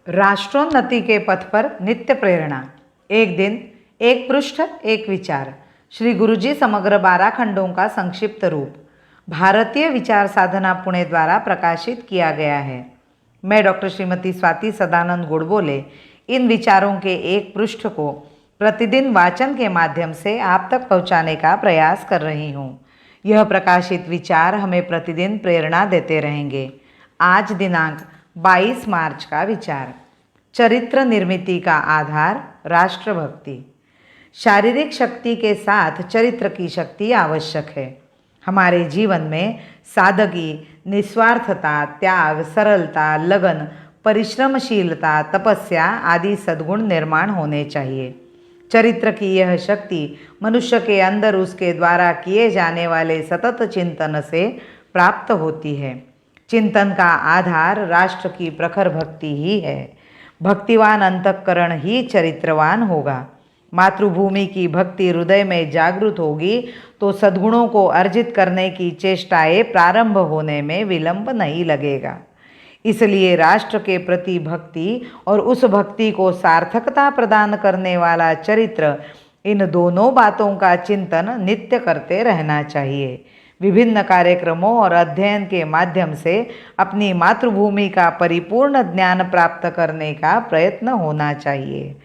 राष्ट्रोन्नति के पथ पर नित्य प्रेरणा। एक दिन, एक पृष्ठ, एक विचार। श्री गुरुजी समग्र 12 खंडों का संक्षिप्त रूप भारतीय विचार साधना पुणे द्वारा प्रकाशित किया गया है। मैं डॉक्टर श्रीमती स्वाति सदानंद गोडबोले इन विचारों के एक पृष्ठ को प्रतिदिन वाचन के माध्यम से आप तक पहुंचाने का प्रयास कर रही हूं। यह प्रकाशित विचार हमें प्रतिदिन प्रेरणा देते रहेंगे। आज दिनांक 22 मार्च का विचार, चरित्र निर्मिति का आधार राष्ट्रभक्ति। शारीरिक शक्ति के साथ चरित्र की शक्ति आवश्यक है। हमारे जीवन में सादगी, निस्वार्थता, त्याग, सरलता, लगन, परिश्रमशीलता, तपस्या आदि सद्गुण निर्माण होने चाहिए। चरित्र की यह शक्ति मनुष्य के अंदर उसके द्वारा किए जाने वाले सतत चिंतन से प्राप्त होती है। चिंतन का आधार राष्ट्र की प्रखर भक्ति ही है। भक्तिवान अंतःकरण ही चरित्रवान होगा। मातृभूमि की भक्ति हृदय में जागृत होगी तो सद्गुणों को अर्जित करने की चेष्टाएं प्रारंभ होने में विलंब नहीं लगेगा। इसलिए राष्ट्र के प्रति भक्ति और उस भक्ति को सार्थकता प्रदान करने वाला चरित्र, इन दोनों बातों का चिंतन नित्य करते रहना चाहिए। विभिन्न कार्यक्रमों और अध्ययन के माध्यम से अपनी मातृभूमि का परिपूर्ण ज्ञान प्राप्त करने का प्रयत्न होना चाहिए।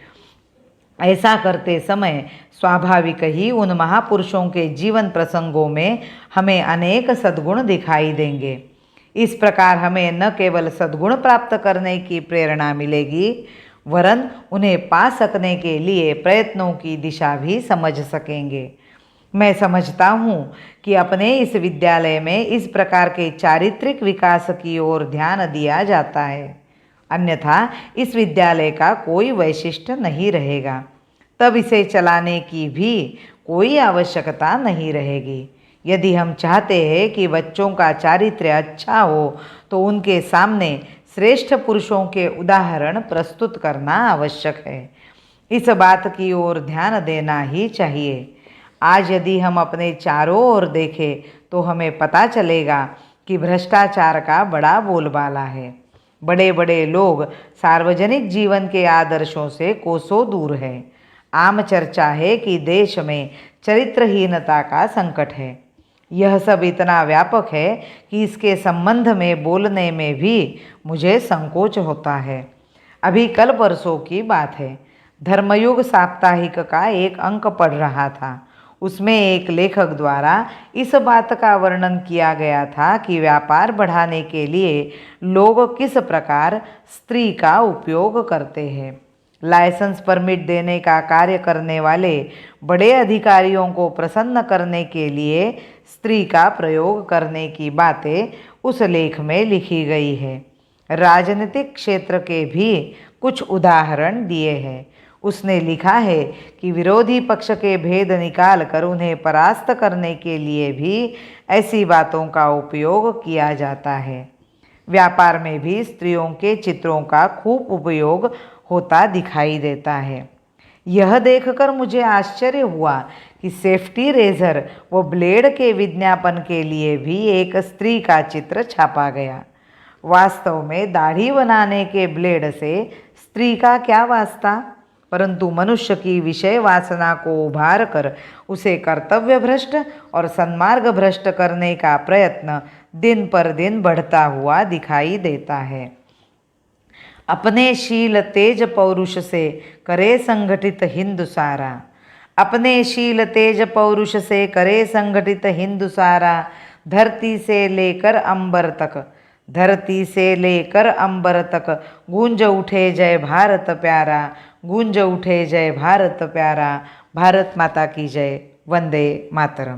ऐसा करते समय स्वाभाविक ही उन महापुरुषों के जीवन प्रसंगों में हमें अनेक सद्गुण दिखाई देंगे। इस प्रकार हमें न केवल सद्गुण प्राप्त करने की प्रेरणा मिलेगी, वरन उन्हें पा सकने के लिए प्रयत्नों की दिशा भी समझ सकेंगे। मैं समझता हूँ कि अपने इस विद्यालय में इस प्रकार के चारित्रिक विकास की ओर ध्यान दिया जाता है, अन्यथा इस विद्यालय का कोई वैशिष्ट्य नहीं रहेगा। तब इसे चलाने की भी कोई आवश्यकता नहीं रहेगी। यदि हम चाहते हैं कि बच्चों का चारित्र्य अच्छा हो तो उनके सामने श्रेष्ठ पुरुषों के उदाहरण प्रस्तुत करना आवश्यक है। इस बात की ओर ध्यान देना ही चाहिए। आज यदि हम अपने चारों ओर देखें तो हमें पता चलेगा कि भ्रष्टाचार का बड़ा बोलबाला है। बड़े बड़े लोग सार्वजनिक जीवन के आदर्शों से कोसों दूर हैं। आम चर्चा है कि देश में चरित्रहीनता का संकट है। यह सब इतना व्यापक है कि इसके संबंध में बोलने में भी मुझे संकोच होता है। अभी कल परसों की बात है, धर्मयुग साप्ताहिक का एक अंक पढ़ रहा था। उसमें एक लेखक द्वारा इस बात का वर्णन किया गया था कि व्यापार बढ़ाने के लिए लोग किस प्रकार स्त्री का उपयोग करते हैं। लाइसेंस परमिट देने का कार्य करने वाले बड़े अधिकारियों को प्रसन्न करने के लिए स्त्री का प्रयोग करने की बातें उस लेख में लिखी गई है। राजनीतिक क्षेत्र के भी कुछ उदाहरण दिए हैं। उसने लिखा है कि विरोधी पक्ष के भेद निकाल कर उन्हें परास्त करने के लिए भी ऐसी बातों का उपयोग किया जाता है। व्यापार में भी स्त्रियों के चित्रों का खूब उपयोग होता दिखाई देता है। यह देखकर मुझे आश्चर्य हुआ कि सेफ्टी रेजर व ब्लेड के विज्ञापन के लिए भी एक स्त्री का चित्र छापा गया। वास्तव में दाढ़ी बनाने के ब्लेड से स्त्री का क्या वास्ता, परंतु मनुष्य की विषय वासना को उभार कर उसे कर्तव्य भ्रष्ट और सन्मार्ग भ्रष्ट करने का प्रयत्न दिन पर दिन बढ़ता हुआ दिखाई देता है। अपने शील तेज पौरुष से करे संगठित हिंदू सारा। अपने शील तेज पौरुष से करे संगठित हिंदू सारा। धरती से लेकर अंबर तक, धरती से लेकर अंबर तक गूंज उठे जय भारत प्यारा, गूंज उठे जय भारत प्यारा। भारत माता की जय। वंदे मातरम।